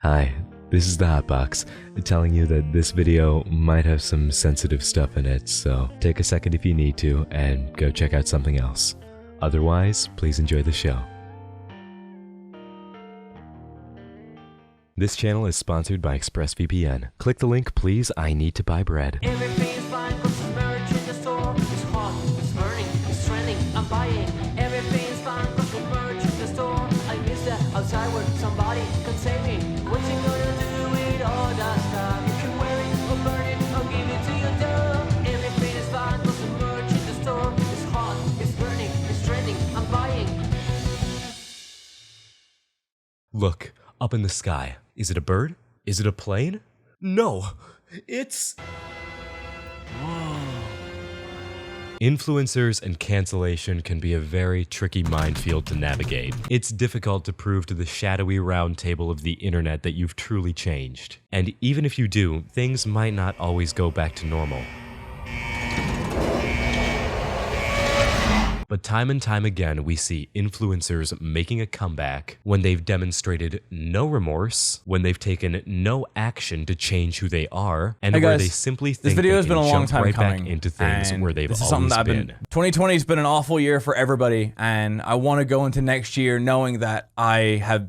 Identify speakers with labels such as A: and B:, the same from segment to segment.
A: Hi, this is the Hotbox, telling you that this video might have some sensitive stuff in it, so take a second if you need to and go check out something else. Otherwise, please enjoy the show. This channel is sponsored by ExpressVPN. Click the link, please. I need to buy bread.
B: Everything's fine, cause the merch in the store is hot, it's burning, it's trending, I'm buying. Everything's fine, cause the merch in the store. I miss that outside where somebody can save me. What you gonna do with all that stuff? You can wear it or burn it or give it to your dog. Everything is fine, cause the merch in the store is hot, it's burning, it's trending, I'm buying.
A: Look, up in the sky. Is it a bird? Is it a plane? No, it's... Influencers and cancellation can be a very tricky minefield to navigate. It's difficult to prove to the shadowy round table of the internet that you've truly changed. And even if you do, things might not always go back to normal. But time and time again, we see influencers making a comeback when they've demonstrated no remorse, when they've taken no action to change who they are, and
C: Hey
A: where
C: guys,
A: they simply
C: this
A: think
C: video
A: they
C: has
A: can
C: been a long
A: jump
C: time
A: right
C: coming,
A: back into things
C: and
A: where they've
C: this is something
A: always
C: that I've
A: been.
C: 2020 has been an awful year for everybody, and I want to go into next year knowing that I have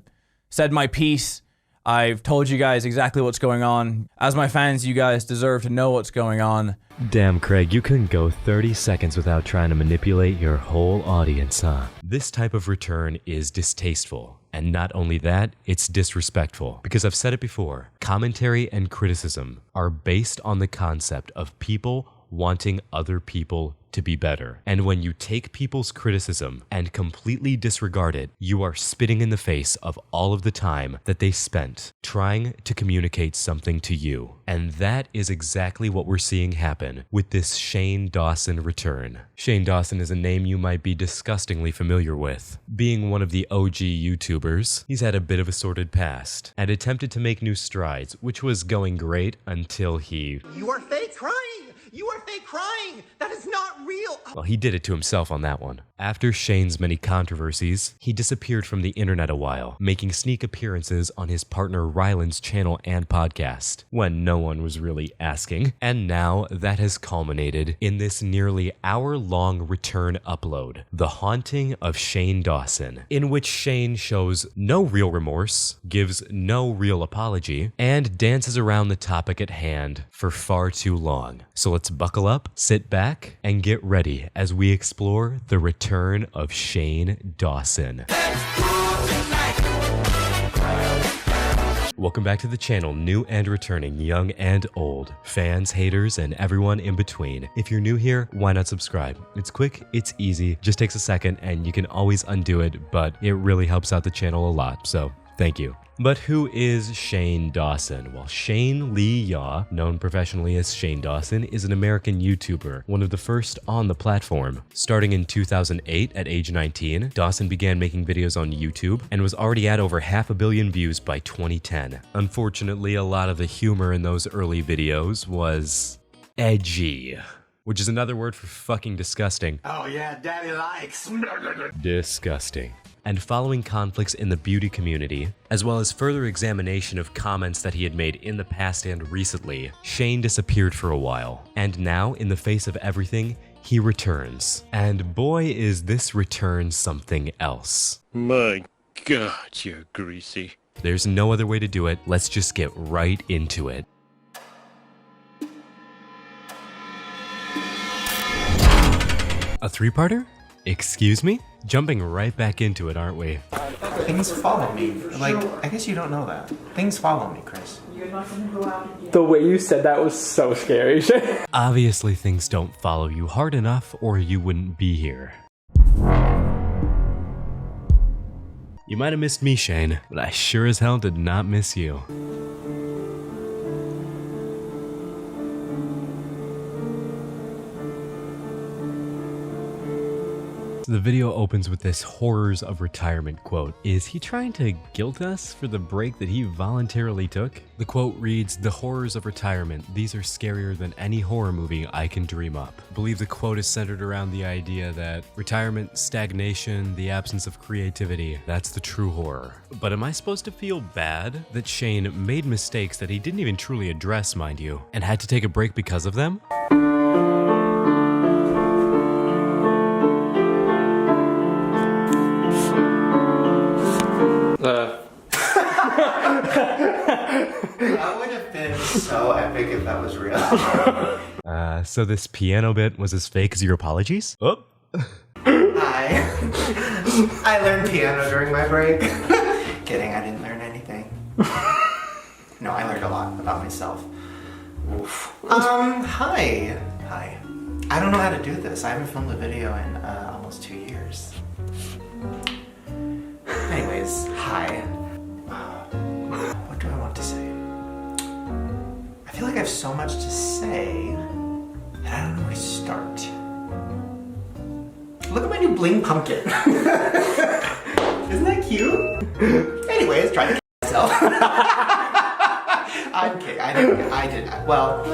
C: said my piece. I've told you guys exactly what's going on. As my fans, you guys deserve to know what's going on.
A: Damn, Craig, you couldn't go 30 seconds without trying to manipulate your whole audience, huh? This type of return is distasteful. And not only that, it's disrespectful. Because I've said it before, commentary and criticism are based on the concept of people wanting other people to be better. And when you take people's criticism and completely disregard it, you are spitting in the face of all of the time that they spent trying to communicate something to you. And that is exactly what we're seeing happen with this Shane Dawson return. Shane Dawson is a name you might be disgustingly familiar with. Being one of the OG YouTubers, he's had a bit of a sordid past and attempted to make new strides, which was going great until he...
D: You are fake crying! You are fake crying! That is not real!
A: Well, he did it to himself on that one. After Shane's many controversies, he disappeared from the internet a while, making sneak appearances on his partner Ryland's channel and podcast, when no one was really asking. And now that has culminated in this nearly hour-long return upload, The Haunting of Shane Dawson, in which Shane shows no real remorse, gives no real apology, and dances around the topic at hand for far too long. So let's buckle up, sit back, and get ready as we explore the return of Shane Dawson. Welcome back to the channel, new and returning, young and old, fans, haters, and everyone in between. If you're new here, why not subscribe? It's quick, it's easy, just takes a second, and you can always undo it, but it really helps out the channel a lot, so thank you. But who is Shane Dawson? Well, Shane Lee Yaw, known professionally as Shane Dawson, is an American YouTuber, one of the first on the platform. Starting in 2008 at age 19, Dawson began making videos on YouTube and was already at over 500 million views by 2010. Unfortunately, a lot of the humor in those early videos was edgy, which is another word for fucking disgusting.
D: Oh yeah, daddy likes.
A: Disgusting. And following conflicts in the beauty community, as well as further examination of comments that he had made in the past and recently, Shane disappeared for a while. And now, in the face of everything, he returns. And boy, is this return something else.
E: My God, you're greasy.
A: There's no other way to do it. Let's just get right into it. A three-parter? Excuse me? Jumping right back into it, aren't we?
F: Things follow me. Like, I guess you don't know that. Things follow me, Chris.
G: The way you said that was so scary.
A: Obviously, things don't follow you hard enough, or you wouldn't be here. You might have missed me, Shane, but I sure as hell did not miss you. The video opens with this horrors of retirement quote. Is he trying to guilt us for the break that he voluntarily took? The quote reads, "The horrors of retirement, these are scarier than any horror movie I can dream up." I believe the quote is centered around the idea that retirement, stagnation, the absence of creativity, that's the true horror. But am I supposed to feel bad that Shane made mistakes that he didn't even truly address, mind you, and had to take a break because of them?
F: That would have been so epic if that was real.
A: So this piano bit was as fake as your apologies? Oh.
F: Hi. I learned piano during my break. Kidding, I didn't learn anything. No, I learned a lot about myself. Oof. Hi. Hi. I don't know how to do this. I haven't filmed a video in almost 2 years. Anyways, hi. What do I want to say? I feel like I have so much to say that I don't know where to start. Look at my new bling pumpkin. Isn't that cute? Anyways, trying to myself. I'm kidding. I did. Well,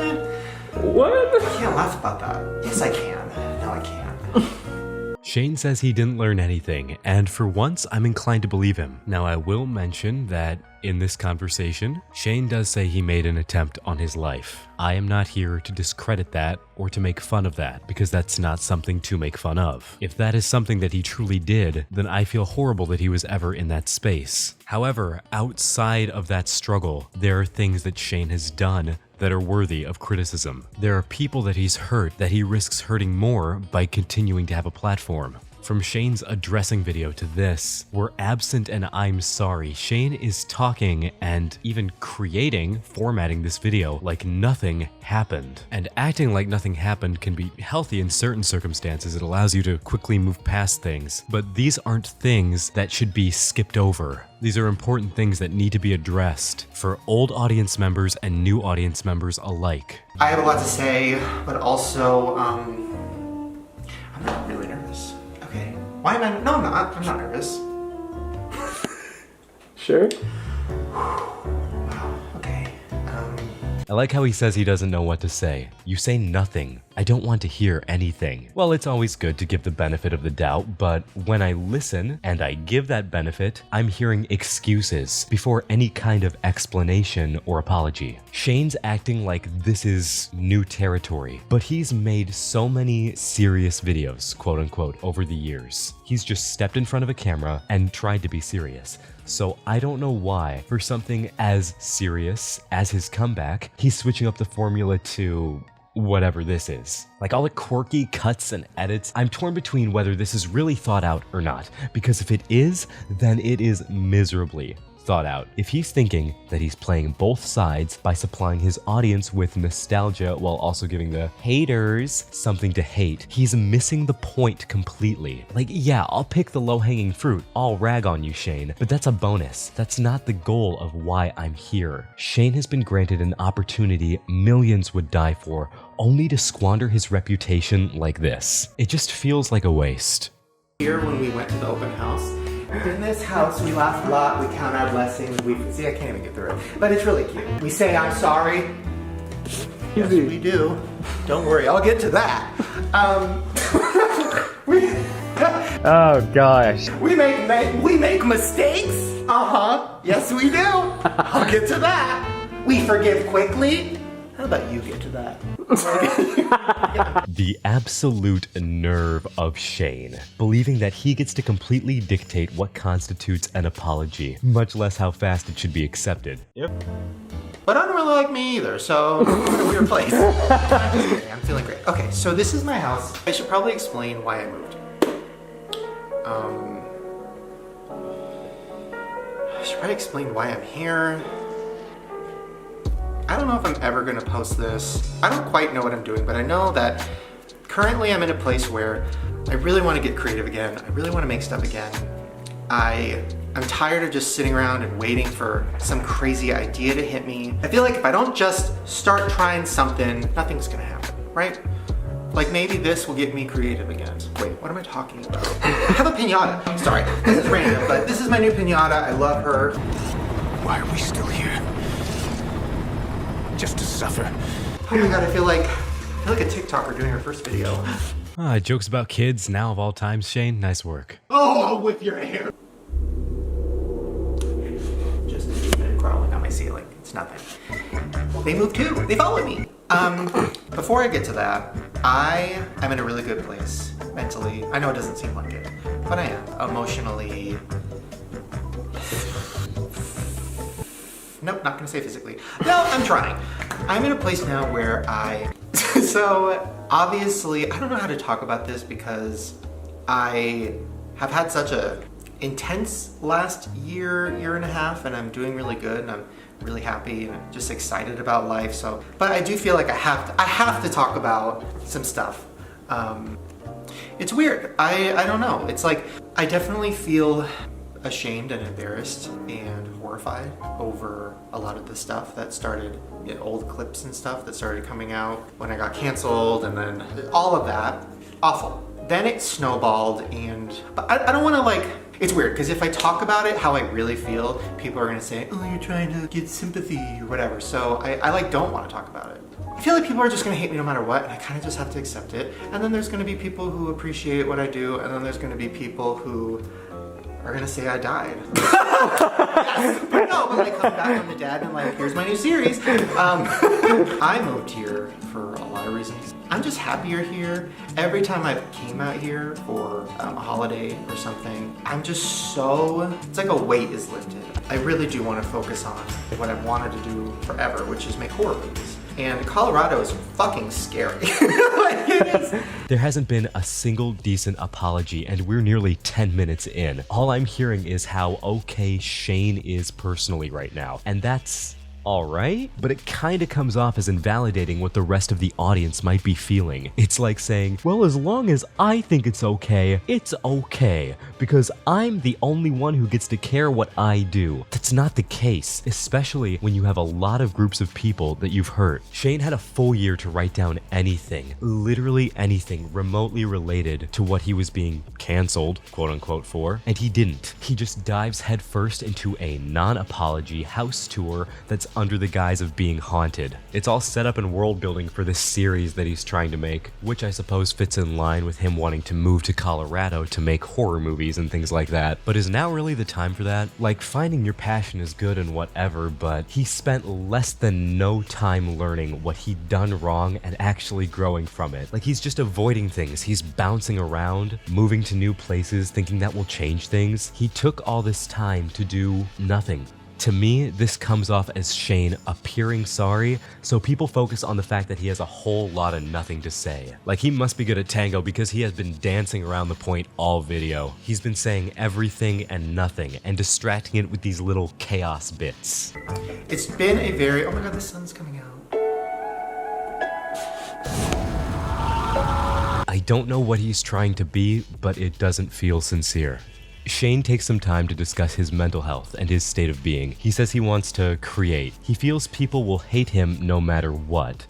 G: What?
F: I can't laugh about that. Yes, I can. No, I can't.
A: Shane says he didn't learn anything, and for once, I'm inclined to believe him. Now, I will mention that in this conversation, Shane does say he made an attempt on his life. I am not here to discredit that or to make fun of that, because that's not something to make fun of. If that is something that he truly did, then I feel horrible that he was ever in that space. However, outside of that struggle, there are things that Shane has done that are worthy of criticism. There are people that he's hurt that he risks hurting more by continuing to have a platform. From Shane's addressing video to this, we're absent and I'm sorry. Shane is talking and even creating, formatting this video like nothing happened. And acting like nothing happened can be healthy in certain circumstances. It allows you to quickly move past things. But these aren't things that should be skipped over. These are important things that need to be addressed for old audience members and new audience members alike.
F: I have a lot to say, but also, I'm not really nervous. Okay. Why am I? No, I'm not. I'm not nervous.
G: Sure.
F: Wow. Okay.
A: I like how he says he doesn't know what to say. You say nothing. I don't want to hear anything. Well, it's always good to give the benefit of the doubt, but when I listen and I give that benefit, I'm hearing excuses before any kind of explanation or apology. Shane's acting like this is new territory, but he's made so many serious videos, quote unquote, over the years. He's just stepped in front of a camera and tried to be serious. So I don't know why, for something as serious as his comeback, he's switching up the formula to whatever this is. Like all the quirky cuts and edits, I'm torn between whether this is really thought out or not, because if it is, then it is miserably thought out. If he's thinking that he's playing both sides by supplying his audience with nostalgia while also giving the haters something to hate, he's missing the point completely. Like, yeah, I'll pick the low-hanging fruit. I'll rag on you, Shane, but that's a bonus. That's not the goal of why I'm here. Shane has been granted an opportunity millions would die for, only to squander his reputation like this. It just feels like a waste.
F: Here when we went to the open house. In this house, we laugh a lot, we count our blessings, see, I can't even get through it, but it's really cute. We say, I'm sorry. Yes, we do. Don't worry, I'll get to that.
G: Oh gosh.
F: We make mistakes? Uh-huh. Yes, we do. I'll get to that. We forgive quickly. How about you get to that?
A: The absolute nerve of Shane, believing that he gets to completely dictate what constitutes an apology, much less how fast it should be accepted.
F: Yep. But I don't really like me either, so I'm in a weird place. I'm feeling great. Okay, so this is my house. I should probably explain why I moved. I should probably explain why I'm here. I don't know if I'm ever gonna post this. I don't quite know what I'm doing, but I know that currently I'm in a place where I really want to get creative again. I really want to make stuff again. I'm tired of just sitting around and waiting for some crazy idea to hit me. I feel like if I don't just start trying something, nothing's gonna happen, right? Like maybe this will get me creative again. Wait, what am I talking about? I have a pinata. Sorry, this is random, but this is my new pinata. I love her.
H: Why are we still here? Just to suffer.
F: Oh my god, I feel like a TikToker doing her first video.
A: Jokes about kids now of all times, Shane. Nice work.
D: Oh, with your hair.
F: Just a demon crawling on my ceiling. It's nothing. They move too. They follow me. Before I get to that, I am in a really good place mentally. I know it doesn't seem like it, but I am emotionally. Nope, not gonna say physically. No, I'm trying. I'm in a place now where so obviously, I don't know how to talk about this because I have had such a intense last year and a half, and I'm doing really good, and I'm really happy and just excited about life. So, but I do feel like I have to talk about some stuff. It's weird. I don't know. It's like I definitely feel ashamed and embarrassed and horrified over a lot of the stuff that started, old clips and stuff that started coming out when I got canceled, and then all of that. Awful. Then it snowballed, but I don't want to like, it's weird because if I talk about it how I really feel, people are going to say, oh, you're trying to get sympathy or whatever. So I like don't want to talk about it. I feel like people are just going to hate me no matter what, and I kind of just have to accept it. And then there's going to be people who appreciate what I do, and then there's going to be people who are gonna say I died. Yes, but no, but like coming back from the dead and like, here's my new series. I moved here for a lot of reasons. I'm just happier here. Every time I came out here for a holiday or something, I'm just it's like a weight is lifted. I really do want to focus on what I've wanted to do forever, which is make horror movies. And Colorado is fucking scary. Like, it is.
A: There hasn't been a single decent apology, and we're nearly 10 minutes in. All I'm hearing is how okay Shane is personally right now, and that's alright, but it kinda comes off as invalidating what the rest of the audience might be feeling. It's like saying, well, as long as I think it's okay, because I'm the only one who gets to care what I do. That's not the case, especially when you have a lot of groups of people that you've hurt. Shane had a full year to write down anything, literally anything remotely related to what he was being canceled, quote unquote, for, and he didn't. He just dives headfirst into a non-apology house tour that's under the guise of being haunted. It's all set up in world building for this series that he's trying to make, which I suppose fits in line with him wanting to move to Colorado to make horror movies and things like that. But is now really the time for that? Like, finding your passion is good and whatever, but he spent less than no time learning what he'd done wrong and actually growing from it. Like, he's just avoiding things. He's bouncing around, moving to new places, thinking that will change things. He took all this time to do nothing. To me, this comes off as Shane appearing sorry, so people focus on the fact that he has a whole lot of nothing to say. Like, he must be good at tango because he has been dancing around the point all video. He's been saying everything and nothing and distracting it with these little chaos bits.
F: It's been a very, oh my god, the sun's coming out.
A: I don't know what he's trying to be, but it doesn't feel sincere. Shane takes some time to discuss his mental health and his state of being. He says he wants to create. He feels people will hate him no matter what.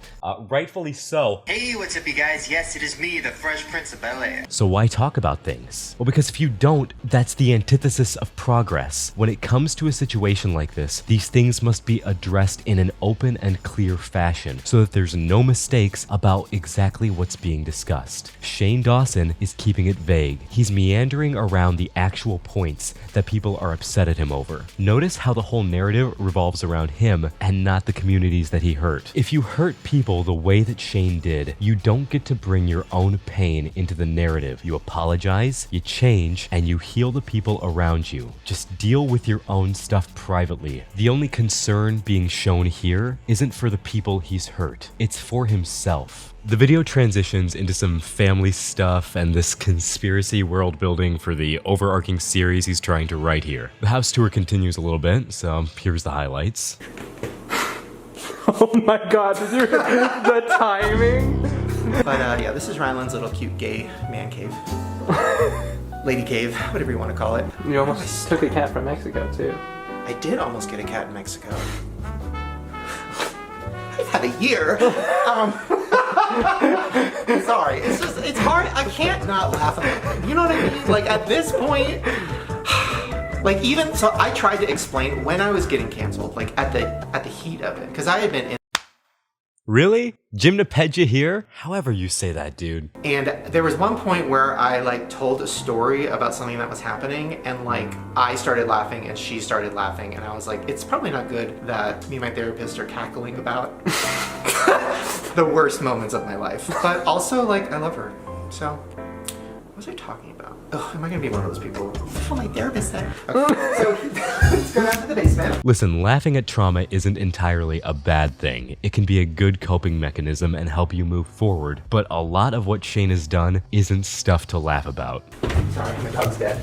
A: Rightfully so.
I: Hey, what's up you guys? Yes, it is me, the Fresh Prince of Bel-Air.
A: So why talk about things? Well, because if you don't, that's the antithesis of progress. When it comes to a situation like this, these things must be addressed in an open and clear fashion so that there's no mistakes about exactly what's being discussed. Shane Dawson is keeping it vague. He's meandering around the actual points that people are upset at him over. Notice how the whole narrative revolves around him and not the communities that he hurt. If you hurt people the way that Shane did, you don't get to bring your own pain into the narrative. You apologize, you change, and you heal the people around you. Just deal with your own stuff privately. The only concern being shown here isn't for the people he's hurt. It's for himself. The video transitions into some family stuff and this conspiracy world building for the overarching series he's trying to write here. The house tour continues a little bit, so here's the highlights.
G: Oh my god, did you hear the timing?
F: But yeah, this is Ryland's little cute gay man cave. Lady cave, whatever you want to call it.
G: You almost took a cat from Mexico too.
F: I did almost get a cat in Mexico. I've had a year. Sorry, it's hard. I can't not laugh at it. You know what I mean? Like at this point, like even so, I tried to explain when I was getting canceled, like at the heat of it, because I had been in.
A: Really? Gymnopedja here? However you say that, dude.
F: And there was one point where I like told a story about something that was happening, and like I started laughing and she started laughing, and I was like, it's probably not good that me and my therapist are cackling about the worst moments of my life. But also, like, I love her. So, what was I talking about? Oh, am I gonna be one of those people? That's what my therapist said. Okay, so let's go down to the basement.
A: Listen, laughing at trauma isn't entirely a bad thing. It can be a good coping mechanism and help you move forward, but a lot of what Shane has done isn't stuff to laugh about.
F: Sorry, my dog's dead.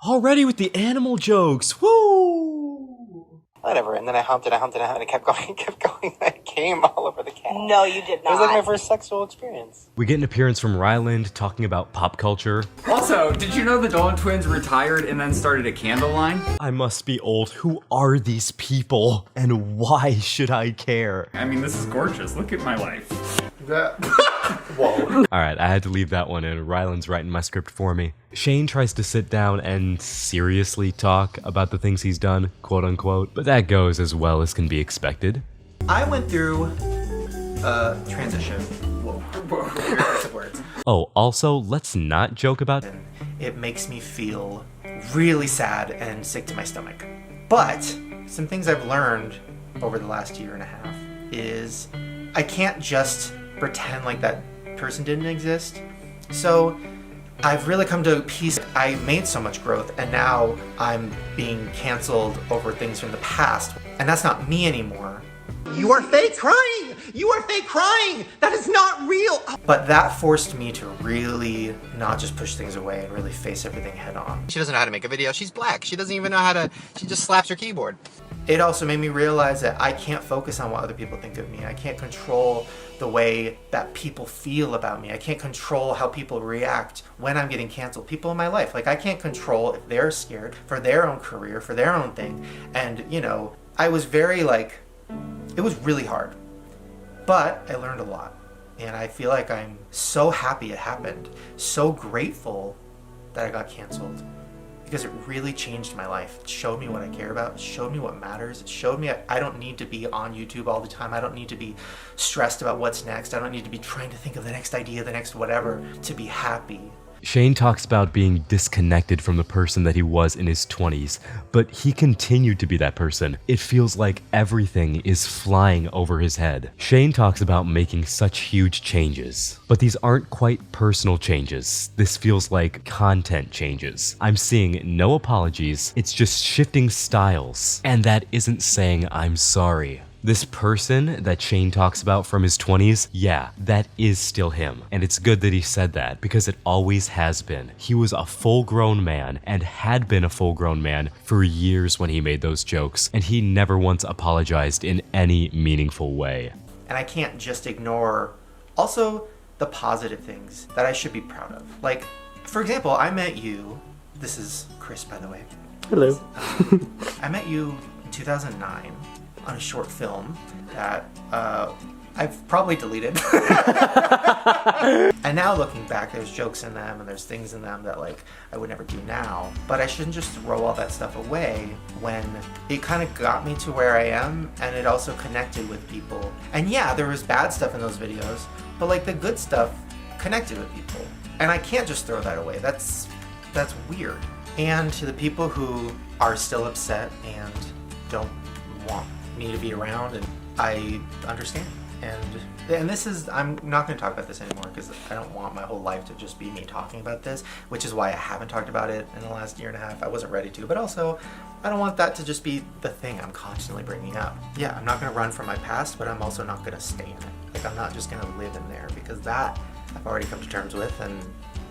A: Already with the animal jokes, woo!
F: Whatever, and then I humped and it kept going, and I came all over the cat.
J: No, you did not.
F: It was like my first sexual experience.
A: We get an appearance from Ryland talking about pop culture.
K: Also, did you know the Dolan twins retired and then started a candle line?
A: I must be old. Who are these people? And why should I care?
K: I mean, this is gorgeous. Look at my life.
F: Whoa.
A: Alright, I had to leave that one in. Ryland's writing my script for me. Shane tries to sit down and seriously talk about the things he's done, quote unquote, but that goes as well as can be expected.
F: I went through a transition. Whoa. Words.
A: Oh, also, let's not joke about...
F: It makes me feel really sad and sick to my stomach. But some things I've learned over the last year and a half is I can't just pretend like that person didn't exist. So I've really come to peace. I made so much growth, and now I'm being canceled over things from the past, and that's not me anymore.
D: You are fake crying! You are fake crying! That is not real!
F: But that forced me to really not just push things away and really face everything head on.
I: She doesn't know how to make a video. She's black. She doesn't even know how to... She just slaps her keyboard.
F: It also made me realize that I can't focus on what other people think of me. I can't control the way that people feel about me. I can't control how people react when I'm getting canceled. People in my life, like I can't control if they're scared for their own career, for their own thing. And, you know, I was very like, it was really hard. But I learned a lot. And I feel like I'm so happy it happened. So grateful that I got canceled. Because it really changed my life. It showed me what I care about. It showed me what matters. It showed me I don't need to be on YouTube all the time. I don't need to be stressed about what's next. I don't need to be trying to think of the next idea, the next whatever, to be happy.
A: Shane talks about being disconnected from the person that he was in his 20s, but he continued to be that person. It feels like everything is flying over his head. Shane talks about making such huge changes, but these aren't quite personal changes. This feels like content changes. I'm seeing no apologies, it's just shifting styles, and that isn't saying I'm sorry. This person that Shane talks about from his 20s, yeah, that is still him. And it's good that he said that, because it always has been. He was a full-grown man, and had been a full-grown man for years when he made those jokes, and he never once apologized in any meaningful way.
F: And I can't just ignore also the positive things that I should be proud of. Like, for example, I met you, this is Chris, by the way.
G: Hello.
F: I met you in 2009. On a short film that I've probably deleted. And now looking back, there's jokes in them and there's things in them that like I would never do now. But I shouldn't just throw all that stuff away when it kind of got me to where I am, and it also connected with people. And yeah, there was bad stuff in those videos, but like the good stuff connected with people. And I can't just throw that away. That's weird. And to the people who are still upset and don't want me to be around, and I understand. And this is, I'm not going to talk about this anymore because I don't want my whole life to just be me talking about this, which is why I haven't talked about it in the last year and a half. I wasn't ready to, but also I don't want that to just be the thing I'm constantly bringing up. Yeah, I'm not going to run from my past, but I'm also not going to stay in it. Like, I'm not just going to live in there, because that I've already come to terms with, and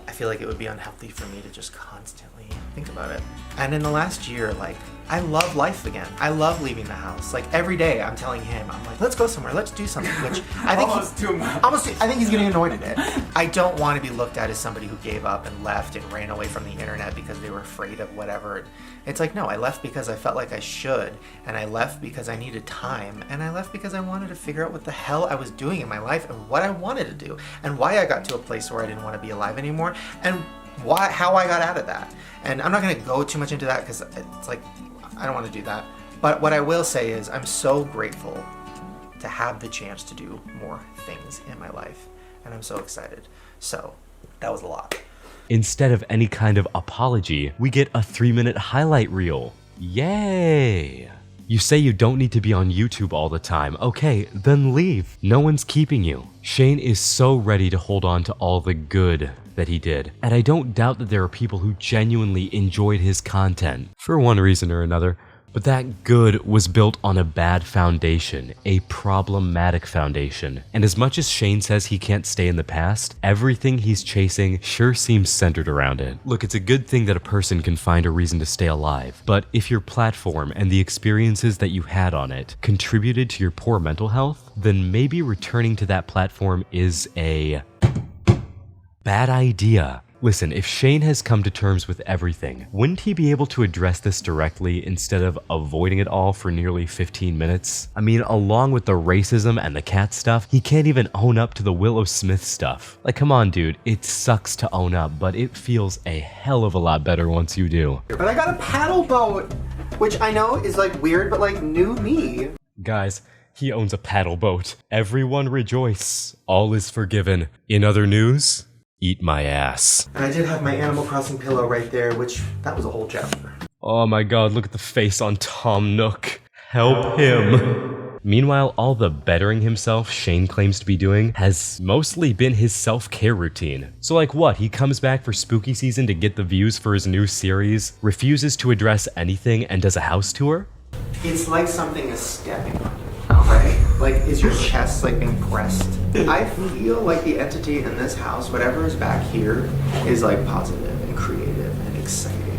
F: I feel like it would be unhealthy for me to just constantly think about it. And in the last year, like, I love life again. I love leaving the house. Like every day I'm telling him, I'm like, let's go somewhere, let's do something, which I think I think he's getting annoyed at it. I don't want to be looked at as somebody who gave up and left and ran away from the internet because they were afraid of whatever. It's like, no, I left because I felt like I should, and I left because I needed time, and I left because I wanted to figure out what the hell I was doing in my life and what I wanted to do, and why I got to a place where I didn't want to be alive anymore, and how I got out of that. And I'm not going to go too much into that because it's like, I don't want to do that. But what I will say is I'm so grateful to have the chance to do more things in my life, and I'm so excited. So that was a lot.
A: Instead of any kind of apology, we get a 3-minute highlight reel. Yay! You say you don't need to be on YouTube all the time. Okay, then leave. No one's keeping you. Shane is so ready to hold on to all the good that he did, and I don't doubt that there are people who genuinely enjoyed his content, for one reason or another. But that good was built on a bad foundation, a problematic foundation. And as much as Shane says he can't stay in the past, everything he's chasing sure seems centered around it. Look, it's a good thing that a person can find a reason to stay alive, but if your platform and the experiences that you had on it contributed to your poor mental health, then maybe returning to that platform is a bad idea. Listen, if Shane has come to terms with everything, wouldn't he be able to address this directly instead of avoiding it all for nearly 15 minutes? I mean, along with the racism and the cat stuff, he can't even own up to the Willow Smith stuff. Like, come on, dude, it sucks to own up, but it feels a hell of a lot better once you do.
F: But I got a paddle boat, which I know is like weird, but like new me.
A: Guys, he owns a paddle boat. Everyone rejoice. All is forgiven. In other news, eat my ass.
F: And I did have my Animal Crossing pillow right there, which that was a whole chapter.
A: Oh my god, look at the face on Tom Nook. Help him. Meanwhile, all the bettering himself Shane claims to be doing has mostly been his self-care routine. So like what, he comes back for spooky season to get the views for his new series, refuses to address anything, and does a house tour?
F: It's like something is stepping on you, right? Like, is your chest like being pressed? I feel like the entity in this house, whatever is back here, is like positive and creative and exciting.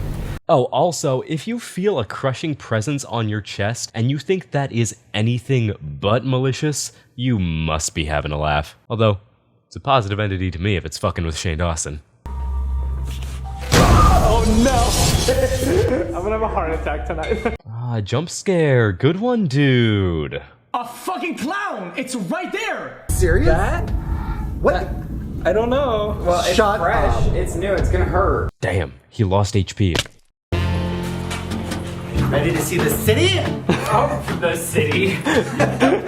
A: Oh, also, if you feel a crushing presence on your chest and you think that is anything but malicious, you must be having a laugh. Although, it's a positive entity to me if it's fucking with Shane Dawson.
G: Oh no! I'm gonna have a heart attack tonight.
A: Ah, jump scare. Good one, dude.
K: A fucking clown! It's right there!
F: Serious?
K: That?
F: What?
K: I don't know. Well, it's
F: Shut
K: fresh.
F: up.
K: It's new. It's gonna hurt.
A: Damn, he lost HP.
F: Ready to see the city?
K: Oh, the city.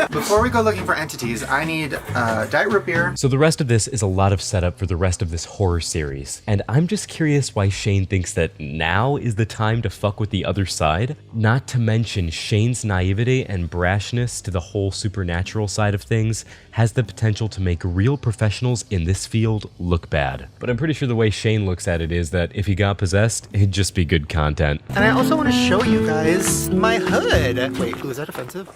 F: Before we go looking for entities, I need Diet Root Beer.
A: So the rest of this is a lot of setup for the rest of this horror series, and I'm just curious why Shane thinks that now is the time to fuck with the other side, not to mention Shane's naivety and brashness to the whole supernatural side of things has the potential to make real professionals in this field look bad. But I'm pretty sure the way Shane looks at it is that if he got possessed, it'd just be good content.
F: And I also want to show you guys my hood. Wait, was that offensive?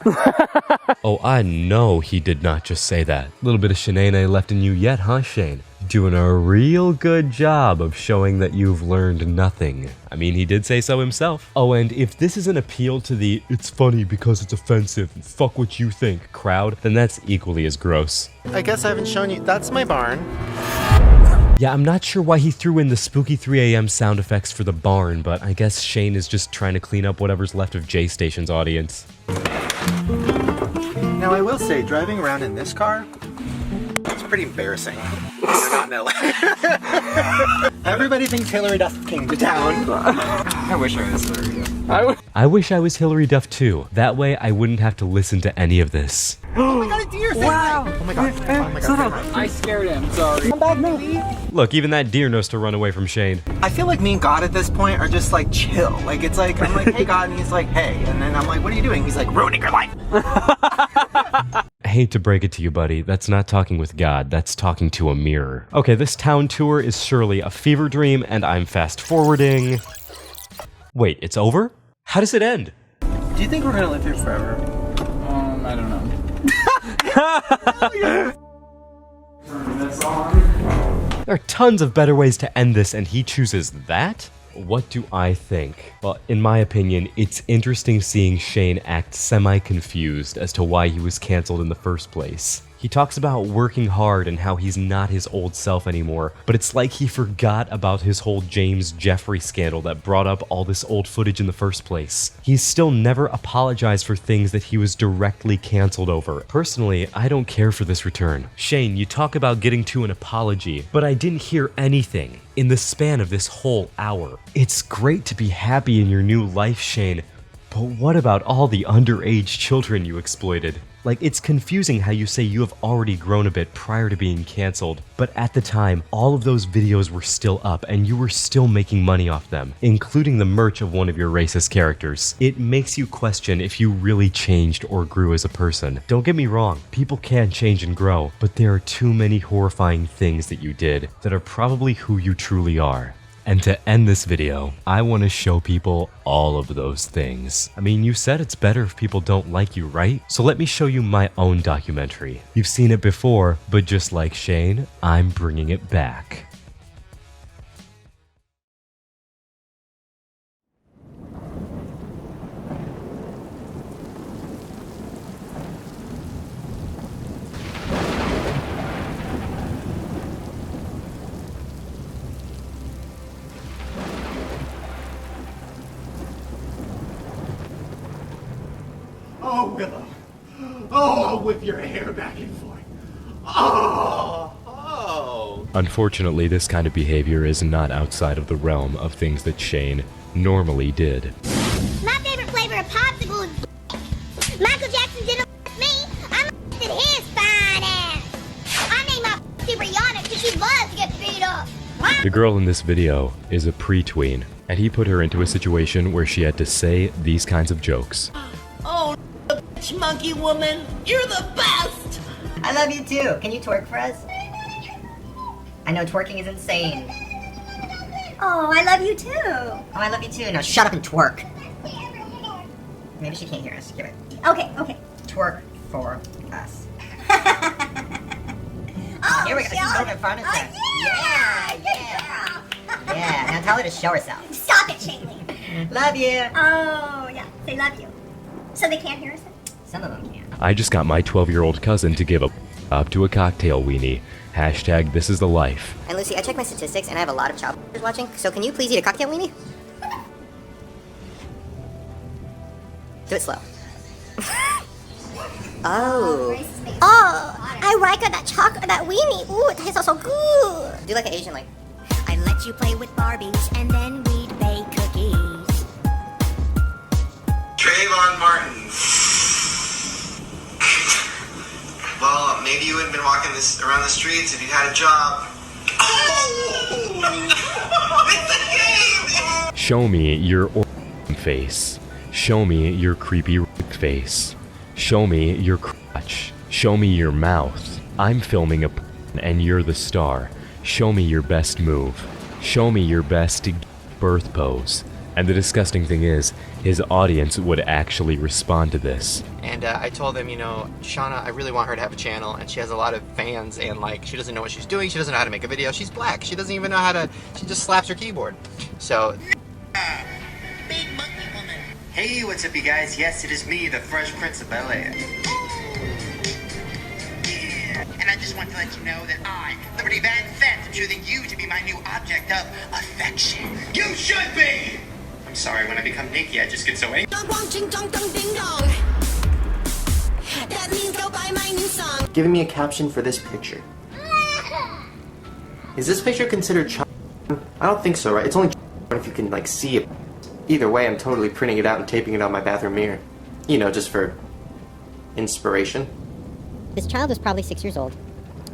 A: Oh, I know he did not just say that. A little bit of Shanae left in you yet, huh, Shane? Doing a real good job of showing that you've learned nothing. I mean, he did say so himself. Oh, and if this is an appeal to the "it's funny because it's offensive, fuck what you think" crowd, then that's equally as gross.
F: I guess I haven't shown you. That's my barn.
A: Yeah, I'm not sure why he threw in the spooky 3 a.m. sound effects for the barn, but I guess Shane is just trying to clean up whatever's left of J Station's audience.
F: Now, I will say, driving around in this car, it's pretty embarrassing. You're not in LA. Everybody thinks Hillary Duff came to town.
K: I wish I was Hillary Duff.
A: I wish I was Hillary Duff too. That way I wouldn't have to listen to any of this.
F: Oh my god, a deer! Wow! Oh my god, oh my god.
K: I scared him. Sorry.
F: Come back, maybe.
A: Look, even that deer knows to run away from Shane.
F: I feel like me and God at this point are just like chill. Like, it's like, I'm like, hey God, and he's like, hey. And then I'm like, what are you doing? He's like, ruining your life.
A: I hate to break it to you, buddy. That's not talking with God. That's talking to a mirror. Okay, this town tour is surely a fever dream, and I'm fast forwarding. Wait, it's over? How does it end?
F: Do you think we're gonna live here forever?
K: I don't know.
A: There are tons of better ways to end this, and he chooses that? what do I think? Well, in my opinion, it's interesting seeing Shane act semi-confused as to why he was canceled in the first place. He talks about working hard and how he's not his old self anymore, but it's like he forgot about his whole James Jeffrey scandal that brought up all this old footage in the first place. He's still never apologized for things that he was directly canceled over. Personally, I don't care for this return. Shane, you talk about getting to an apology, but I didn't hear anything in the span of this whole hour. It's great to be happy in your new life, Shane, but what about all the underage children you exploited? Like, it's confusing how you say you have already grown a bit prior to being canceled, but at the time, all of those videos were still up and you were still making money off them, including the merch of one of your racist characters. It makes you question if you really changed or grew as a person. Don't get me wrong, people can change and grow, but there are too many horrifying things that you did that are probably who you truly are. And to end this video, I want to show people all of those things. I mean, you said it's better if people don't like you, right? So let me show you my own documentary. You've seen it before, but just like Shane, I'm bringing it back.
D: Oh, Willow. Oh, I'll whip your hair back and forth. Oh.
A: Unfortunately, this kind of behavior is not outside of the realm of things that Shane normally did.
J: My favorite flavor of popsicle is Michael Jackson didn't me. I at his fine ass. I named my super Yana because she loves to get beat up.
A: The girl in this video is a pre-tween, and he put her into a situation where she had to say these kinds of jokes.
L: Oh, monkey woman, you're the best!
M: I love you too. Can you twerk for us? I know twerking is insane.
J: Oh, I love you too.
M: Oh, I love you too. Now shut up and twerk. Maybe she can't hear us. Give it.
J: Okay.
M: Twerk for us.
J: Oh,
M: here we go. She's moving in front of us. Yeah. Now tell her to show herself.
J: Stop it, Shaylee.
M: Love you.
J: Oh, yeah. They love you. So they can't hear us?
M: Some of them can.
A: I just got my 12-year-old cousin to give up to a cocktail weenie. Hashtag this is the life.
M: And Lucy, I checked my statistics and I have a lot of child watching, so can you please eat a cocktail weenie? Do it slow. Oh,
J: I like that chocolate, that weenie. Ooh, it tastes so good.
M: Do like an Asian, like.
J: I let you play with Barbies and then we'd bake cookies.
I: Trayvon Martin. Well, maybe you wouldn't been walking around the streets if you had a job. It's a game!
A: Show me your face. Show me your creepy face. Show me your crotch. Show me your mouth. I'm filming a and you're the star. Show me your best move. Show me your best birth pose. And the disgusting thing is, his audience would actually respond to this.
F: And I told him, you know, Shauna, I really want her to have a channel, and she has a lot of fans, and like, she doesn't know what she's doing, she doesn't know how to make a video, she's black, she doesn't even know how to, she just slaps her keyboard. So...
I: Big monkey woman. Hey, what's up, you guys? Yes, it is me, the Fresh Prince of Bel-Air. And I just want to let you know that I, Liberty Van Fett, am choosing you to be my new object of affection. You should be! I'm sorry, when I become Nikki, I just get so angry.
F: Giving me a caption for this picture. Is this picture considered child? I don't think so, right? It's only if you can, like, see it. Either way, I'm totally printing it out and taping it on my bathroom mirror. You know, just for inspiration.
M: This child was probably 6 years old,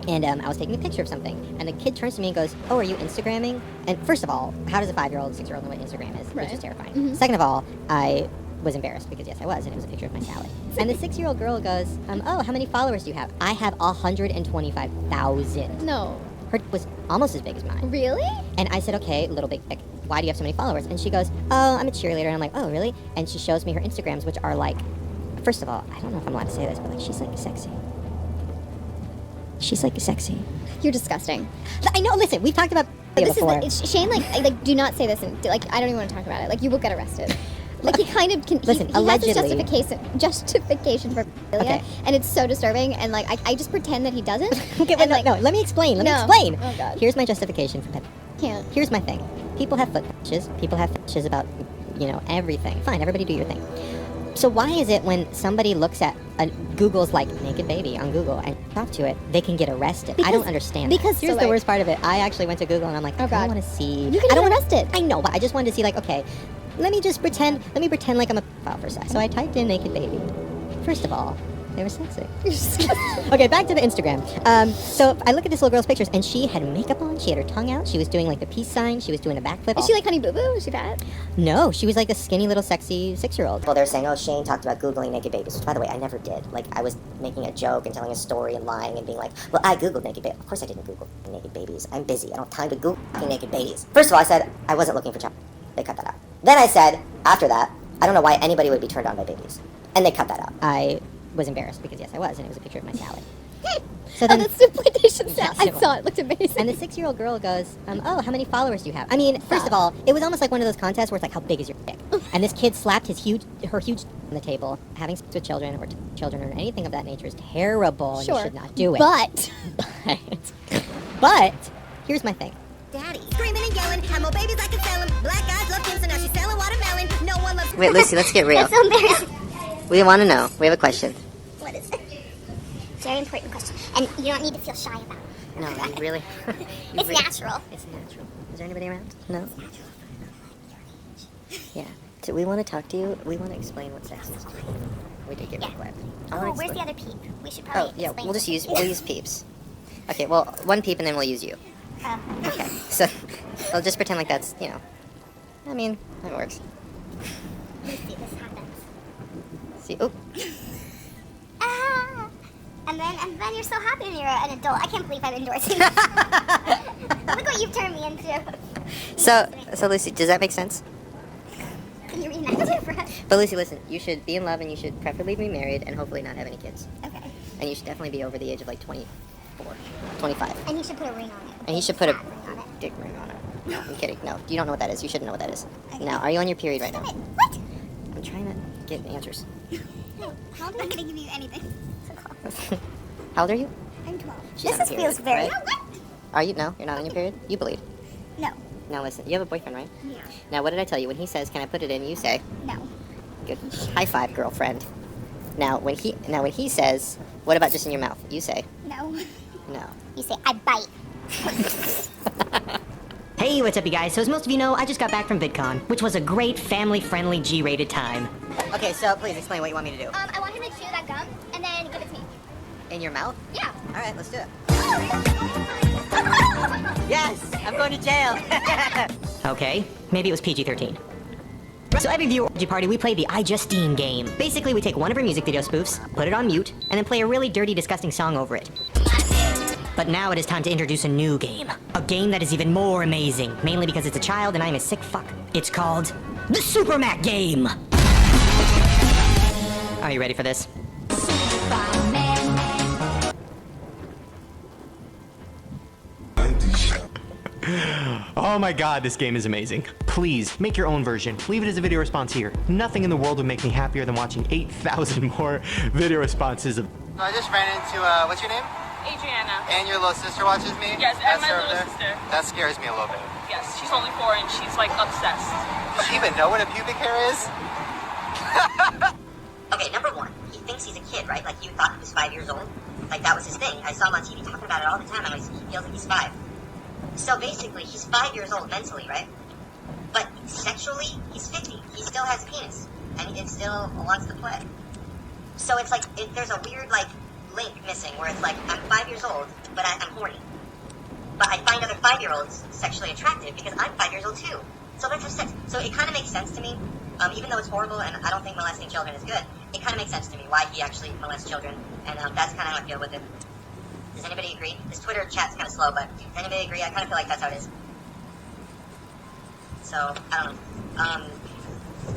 M: and I was taking a picture of something, and the kid turns to me and goes, "Oh, are you Instagramming?" And first of all, how does a 5-year-old, 6-year-old know what Instagram is? Which is terrifying. Second of all, I was embarrassed because yes, I was, and it was a picture of my salad. And the 6-year-old girl goes, "Oh, how many followers do you have?" I have 125,000.
J: No.
M: Her was almost as big as mine.
J: Really?
M: And I said, "Okay, little big, like, why do you have so many followers?" And she goes, "Oh, I'm a cheerleader." And I'm like, "Oh, really?" And she shows me her Instagrams, which are like, first of all, I don't know if I'm allowed to say this, but like, she's like sexy. She's like sexy.
J: You're disgusting.
M: I know, listen, we've talked about
N: This is Shane. Like, do not say this. And like, I don't even want to talk about it. Like, you will get arrested. Like, he kind of can.
M: Listen,
N: he
M: allegedly.
N: has a justification for pedophilia, and it's so disturbing. And like, I just pretend that he doesn't.
M: Okay, wait, no, let me explain. Let me explain.
N: Oh God.
M: Here's my justification for pedophilia.
N: Can't.
M: Here's my thing. People have foot fetishes. People have fetishes about, everything. Fine, everybody do your thing. So why is it when somebody looks at Google's like naked baby on Google and talk to it, they can get arrested? I don't understand.
N: Because
M: here's the worst part of it. I actually went to Google and I'm like, I don't want to see.
N: You can get arrested.
M: I know, but I just wanted to see like, okay, let me pretend like I'm a pedophile for a sec. So I typed in naked baby. First of all, they were sexy. Okay, back to the Instagram. So I look at this little girl's pictures, and she had makeup on. She had her tongue out. She was doing like the peace sign. She was doing a backflip.
N: Is she like Honey Boo Boo? Is she fat?
M: No, she was like a skinny little sexy 6-year-old. Well, they're saying, oh, Shane talked about Googling naked babies, which, by the way, I never did. Like, I was making a joke and telling a story and lying and being like, well, I Googled naked babies. Of course I didn't Google naked babies. I'm busy. I don't have time to Google naked babies. First of all, I said I wasn't looking for child. They cut that out. Then I said, after that, I don't know why anybody would be turned on by babies. And they cut that out. I was embarrassed because, yes, I was, and it was a picture of my salad. So then,
N: that's the plantation salad. I saw it. Looked amazing.
M: And the 6-year-old girl goes, oh, how many followers do you have? I mean, first of all, it was almost like one of those contests where it's like, how big is your dick? And this kid slapped her huge on the table. Having sex with children or anything of that nature is terrible, and you should not do it. But here's my thing.
J: Daddy. Screaming and yelling, had more babies I can sell them. Black eyes love him, so now she's selling watermelon. No one loves.
M: Wait, Lucy, let's get real.
J: That's so embarrassing.
M: We want to know. We have a question.
J: What is it? Very important question, and you don't need to feel shy about it.
M: No, you really.
J: It's natural.
M: It's natural. Is there anybody around? No. Yeah. So we want to talk to you. We want to explain what sex is. We did get real quiet.
J: Oh, where's the other peep? We should probably.
M: Oh, yeah. We'll use peeps. Okay. Well, one peep and then we'll use you. Okay. So we'll just pretend like that's I mean, that works.
J: Let's see this happens.
M: See. Oh.
J: And then you're so happy when you're an adult. I can't believe I'm endorsing this. Look what you've turned me into.
M: So Lucy, does that make sense?
J: Can you reenact it for us?
M: But Lucy, listen, you should be in love and you should preferably be married and hopefully not have any kids.
J: Okay.
M: And you should definitely be over the age of like 24, 25.
J: And he should put a ring on it.
M: And he should put a dick ring on it. No, I'm kidding. No, you don't know what that is. You shouldn't know what that is. Okay. Now, are you on your period right now?
J: What?
M: I'm trying to get answers.
J: How am I going to give you anything? So close.
M: How old are you?
J: I'm 12.
M: She's
J: This feels very...
M: right? Are you? No, you're not on your period? You bleed.
J: No.
M: Now listen, you have a boyfriend, right?
J: Yeah.
M: Now, what did I tell you? When he says, can I put it in, you say...
J: No.
M: Good. High five, girlfriend. Now, when he says, what about just in your mouth? You say...
J: No.
M: No.
J: You say, I bite.
M: Hey, what's up, you guys? So as most of you know, I just got back from VidCon, which was a great family-friendly G-rated time. Okay, so please explain what you want me to do.
J: I want him to chew that gum and then give it to me.
M: In your mouth?
J: Yeah.
M: All right, let's do it. Yes, I'm going to jail. Okay, maybe it was PG-13. So every viewer orgy party, we play the I Justine game. Basically, we take one of her music video spoofs, put it on mute, and then play a really dirty, disgusting song over it. But now it is time to introduce a new game. A game that is even more amazing, mainly because it's a child and I'm a sick fuck. It's called the Super Mac Game. Are you ready for this?
O: Oh my god, this game is amazing. Please, make your own version. Leave it as a video response here. Nothing in the world would make me happier than watching 8,000 more video responses of...
F: I just ran into, what's your name?
P: Adriana.
F: And your little sister watches me?
P: Yes, and my little sister.
F: That scares me a little bit.
P: Yes, she's only 4 and she's like obsessed.
F: Does she even know what a pubic hair is?
M: Okay, number one, he thinks he's a kid, right? Like you thought he was 5 years old? Like that was his thing. I saw him on TV talking about it all the time, and he feels like he's 5. So basically, he's 5 years old mentally, right? But sexually, he's 50. He still has a penis, and it still wants to play. So it's like, there's a weird, like, link missing, where it's like, I'm 5 years old, but I'm horny. But I find other 5-year-olds sexually attractive because I'm 5 years old too. So let's have sex. So it kind of makes sense to me, even though it's horrible and I don't think molesting children is good, it kind of makes sense to me why he actually molests children, and that's kind of how I feel with it. Does anybody agree? This Twitter chat's kind of slow, but does anybody agree? I kind of feel like that's how it is. So, I don't know.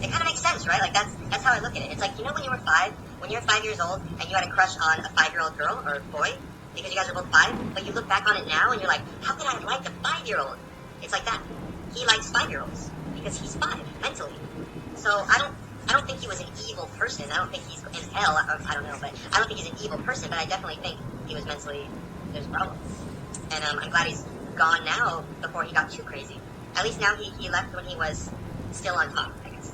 M: It kind of makes sense, right? Like, that's how I look at it. It's like, you know when you were 5? When you're 5 years old and you had a crush on a 5-year-old girl or boy, because you guys are both 5, but you look back on it now and you're like, how could I have liked a 5-year-old? It's like that. He likes 5-year-olds because he's 5 mentally. So I don't think he was an evil person. I don't think he's in hell. I don't know, but I don't think he's an evil person. But I definitely think he was mentally, there's problems. And I'm glad he's gone now before he got too crazy. At least now he left when he was still on top, I guess.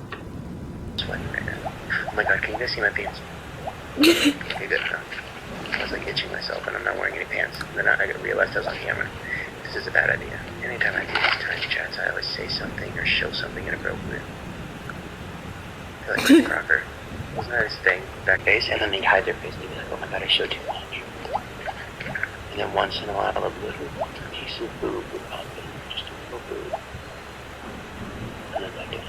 Q: Sweating right now. Oh my god, can you guys see my pants? Okay, good enough. I was like itching myself and I'm not wearing any pants. And then I realized I was on camera. This is a bad idea. Anytime I do these tiny chats, I always say something or show something inappropriate. I feel like Chris Crocker. Wasn't that his thing? Back face, and then they'd hide their face and they'd be like, oh my god, I showed too much. And then once in a while, a little piece of boob would pop in. Just a little boob. And then back in.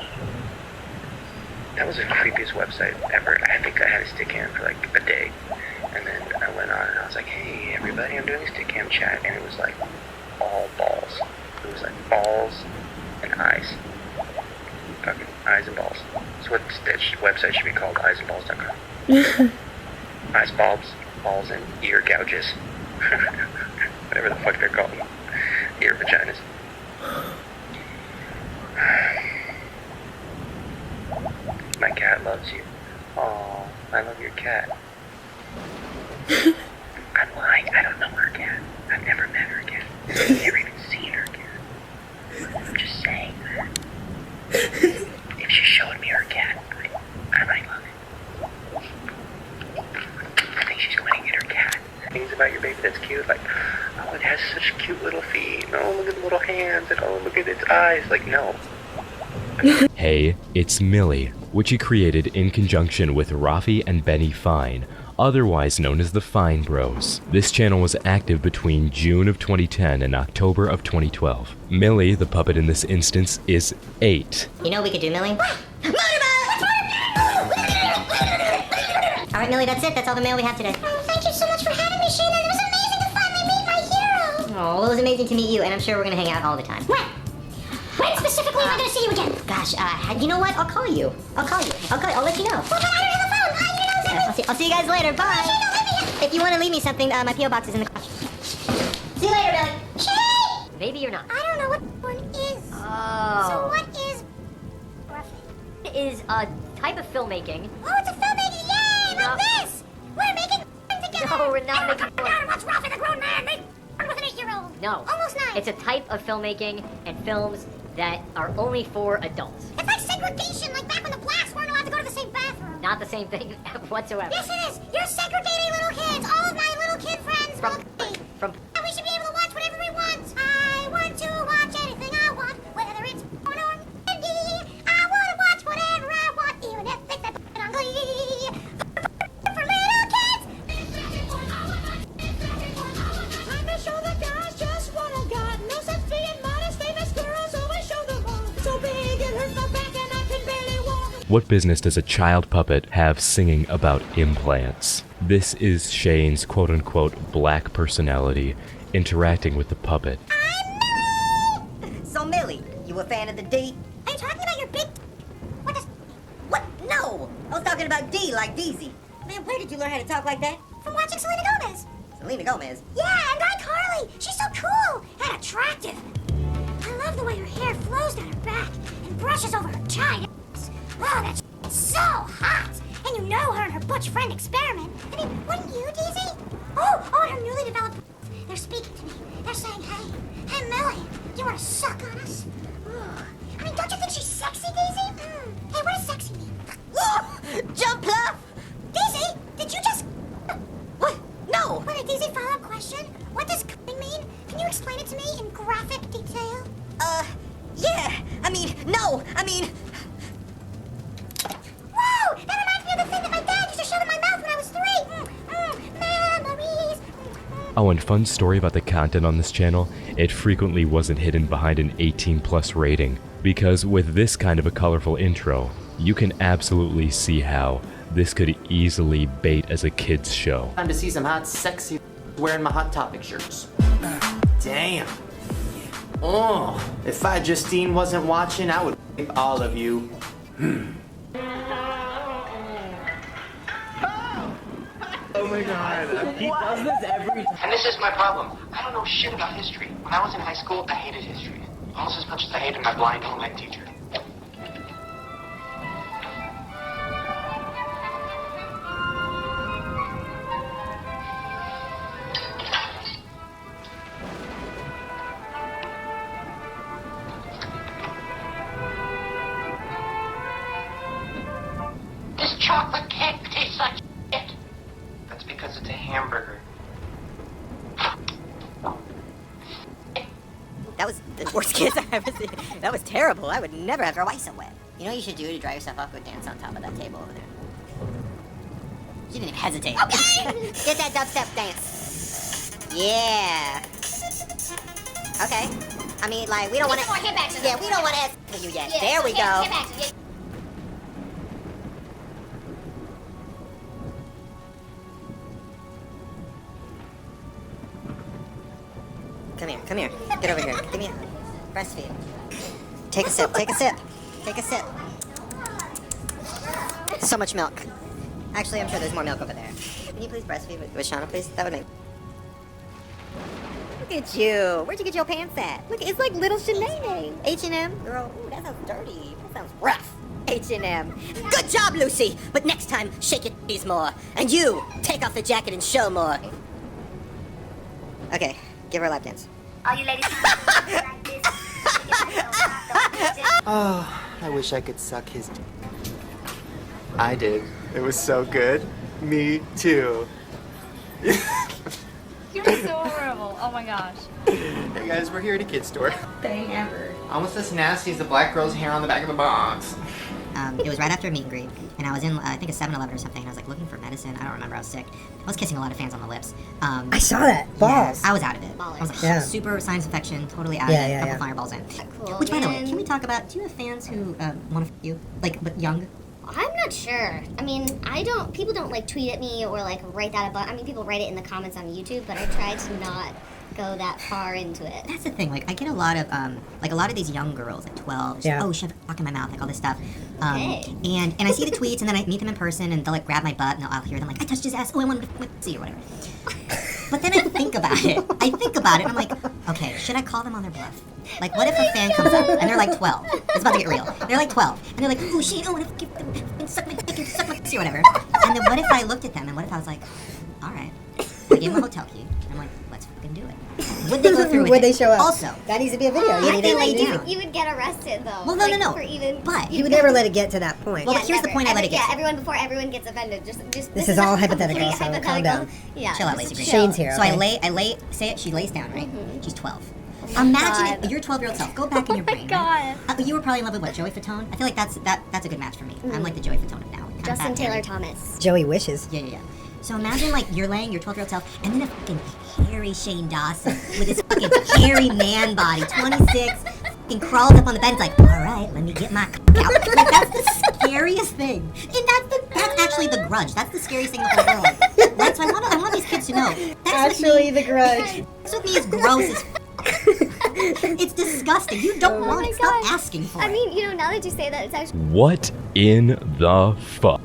Q: That was the creepiest website ever. I think I had a stick cam for like a day. And then I went on and I was like, hey everybody, I'm doing a stick cam chat. And it was like all balls. It was like balls and eyes. Fucking eyes and balls. So what that website should be called, eyesandballs.com. Eyes, bulbs, balls, and ear gouges. Whatever the fuck they're called. Ear vaginas. My cat loves you. Oh, I love your cat. I'm lying. I don't know her cat. I've never met her cat. I've never even seen her cat. I'm just saying that. If she showed me her cat, I might love it. I think she's going to get her cat. Things about your baby that's cute, like, oh, it has such cute little feet. Oh, look at the little hands, and oh, look at its eyes. Like, no.
A: Hey, it's Millie, which he created in conjunction with Rafi and Benny Fine, otherwise known as the Fine Bros. This channel was active between June of 2010 and October of 2012. Millie, the puppet in this instance, is 8.
M: You know what we could do, Millie? Alright, Millie, that's it. That's all the mail we have today.
J: Oh, thank you so much for having me, Shane. It was amazing to finally meet my hero.
M: Oh, well, it was amazing to meet you, and I'm sure we're gonna hang out all the time.
J: When specifically am I gonna see you again?
M: Gosh, you know what? I'll call you. I'll let you know.
J: Well, then I don't have a phone.
M: I'll see you guys later. Bye. If you want to leave me something, my P.O. box is in the car. See you later, Billy.
J: Shane!
M: Maybe you're not.
J: I don't know what one is.
M: Oh.
J: So what is roughly?
M: It is a type of filmmaking.
J: Oh, it's a filmmaking! Yay! Love this! We're making together!
M: No, we're not making
J: What's wrong with a grown man? Make with an 8-year-old.
M: No.
J: Almost 9.
M: It's a type of filmmaking and films that are only for adults.
J: It's like segregation, like back when the blacks weren't allowed to go to the same bathroom.
M: Not the same thing whatsoever.
J: Yes, it is. You're segregating little kids. All of my little kid friends will be.
M: From
J: And we should be able to watch whatever we want. I want to watch anything I want, whether it's porn or indie. I want to watch whatever I want, even if it's a on Glee. For little kids. Time to show the guys just what I got. No sense being modest, famous girls always show them all. So big it hurts my back and I can barely walk.
A: What business does a child puppet have singing about implants? This is Shane's quote-unquote black personality interacting with the puppet.
M: So, Millie, you a fan of the D?
J: Are you talking about your big...
M: What? No! I was talking about D like Deezy. Man, where did you learn how to talk like that?
J: From watching Selena Gomez.
M: Selena Gomez?
J: Yeah, and iCarly. She's so cool and attractive. I love the way her hair flows down her back and brushes over her giant ass. Oh, that's so hot. And you know her and her butch friend experiment. I mean, wouldn't you, Daisy? Oh, and her newly developed... They're speaking to me. They're saying, hey, Millie, do you want to suck on us? Ooh. I mean, don't you think she's sexy, Daisy? Hey, what does sexy mean?
M: Jump pluff!
J: Daisy, did you just...
M: What? No!
J: Wait, a Daisy follow-up question. What does coming mean? Can you explain it to me in graphic detail?
M: Yeah.
J: Whoa! That reminds me of the thing that my dad used to shove in my mouth when I was 3. Memories.
A: Oh, and fun story about the content on this channel, it frequently wasn't hidden behind an 18+ rating, because with this kind of a colorful intro, you can absolutely see how this could easily bait as a kid's show.
F: Time to see some hot, sexy wearing my Hot Topic shirts. Damn. Oh, if Justine wasn't watching, I would rape all of you.
K: Oh my god, he does this every time.
Q: And this is my problem. I don't know shit about history. When I was in high school, I hated history.
F: Almost as much as I hated my blind home ec teacher.
J: This chocolate cake tastes like shit.
F: That's because it's a hamburger.
M: That was the worst kiss I've ever seen. That was terrible. I would never have her wife so wet. You know what you should do to dry yourself off? Go dance on top of that table over there. She didn't even hesitate. Okay. Get that dubstep dance. Yeah. Okay. I mean, like, we don't want to. Yeah, we don't want to ask for you yet. There we go. Come here, come here. Get over here. Give me a breastfeed. Take a sip, take a sip. Take a sip. So much milk. Actually, I'm sure there's more milk over there. Can you please breastfeed with Shauna, please? That would make... Look at you. Where'd you get your pants at? Look, it's like little Shanae. H&M? Girl, ooh, that sounds dirty. That sounds rough. H&M. Good job, Lucy. But next time, shake your titties more. And you, take off the jacket and show more. Okay, give her a lap dance.
J: All you ladies.
F: Oh, I wish I could suck his dick. I did. It was so good. Me too.
R: You're so horrible. Oh my gosh.
F: Hey guys, we're here at a kid's store.
R: Thing ever.
F: Almost as nasty as the black girl's hair on the back of the box.
M: It was right after a meet and greet, and I was in, I think, a 7-Eleven or something, and I was, like, looking for medicine. I don't remember. I was sick. I was kissing a lot of fans on the lips.
S: I saw that. Balls.
M: Yeah, I was out of it. I was like, super sinus infection, totally out of it. Couple fireballs in.
N: Cool,
M: Which, by the way, can we talk about, do you have fans who want to f you? Like, but young?
N: I'm not sure. I mean, people don't like tweet at me or like write that about, I mean, people write it in the comments on YouTube, but I try to not go that far into it.
M: That's the thing, like, I get a lot of these young girls at 12, just, oh, shove a fuck in my mouth, like, all this stuff. And I see the tweets, and then I meet them in person, and they'll, like, grab my butt, and I'll hear them, like, I touched his ass, oh, I wanted to see, or whatever. But then I think about it, and I'm like, okay, should I call them on their bluff? Like, what if a fan comes up, and they're, like, 12, it's about to get real, they're, like, 12, and they're like, oh, Shane, I want to give them, and suck my dick, and suck my pussy, or whatever. And then what if I looked at them, and what if I was like, all right, I gave them a hotel key, and I'm like, let's fucking do it. Would they go through with
S: Would they
M: it?
S: show up?
M: Also,
S: that needs to be a video.
N: I feel like you would get arrested though.
M: Well, no.
N: For even,
M: but
S: you would never let it get to that point.
M: Well, but here's the point I let it get.
N: Yeah, everyone before everyone gets offended. Just
S: this is all hypothetical, so calm down.
N: Yeah,
M: chill out, Lazy Green.
S: Shane's here.
M: So I lay. Say it. She lays down, right? She's 12. Imagine if your 12-year-old self. Go back in your brain.
N: God.
M: Right? You were probably in love with what, Joey Fatone? I feel like that's a good match for me. I'm like the Joey Fatone of now.
N: Justin Taylor Thomas.
S: Joey wishes.
M: Yeah. So imagine like you're laying your 12-year-old self, and then a fucking hairy Shane Dawson with his fucking hairy man body, 26, fucking crawls up on the bed and is like, all right, let me get my cock out. Like, that's the scariest thing. And that's actually the Grudge. That's the scariest thing in the whole world. That's why I want these kids to know. That's
S: actually the Grudge.
M: This with me is gross as it's disgusting. You don't want it. Stop asking for it.
N: I mean, you know, now that you say that, it's actually...
A: What in the fuck?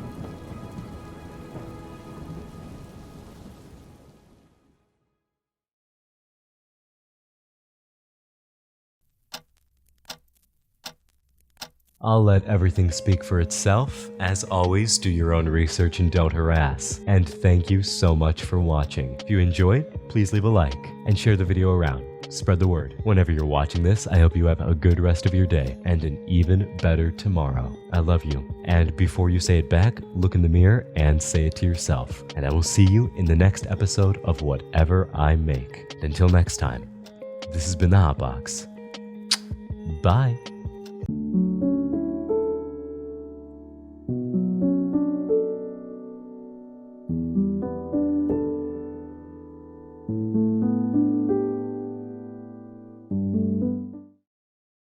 A: I'll let everything speak for itself. As always, do your own research and don't harass. And thank you so much for watching. If you enjoyed, please leave a like and share the video around. Spread the word. Whenever you're watching this, I hope you have a good rest of your day and an even better tomorrow. I love you. And before you say it back, look in the mirror and say it to yourself. And I will see you in the next episode of whatever I make. Until next time, this has been the Hot Box. Bye.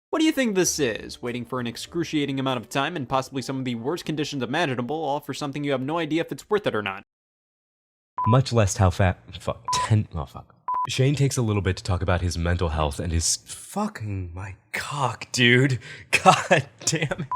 T: What do you think this is? Waiting for an excruciating amount of time and possibly some of the worst conditions imaginable, all for something you have no idea if it's worth it or not.
A: Much less how fat. Fuck. Oh, fuck. Shane takes a little bit to talk about his mental health and his fucking my cock, dude. God damn it.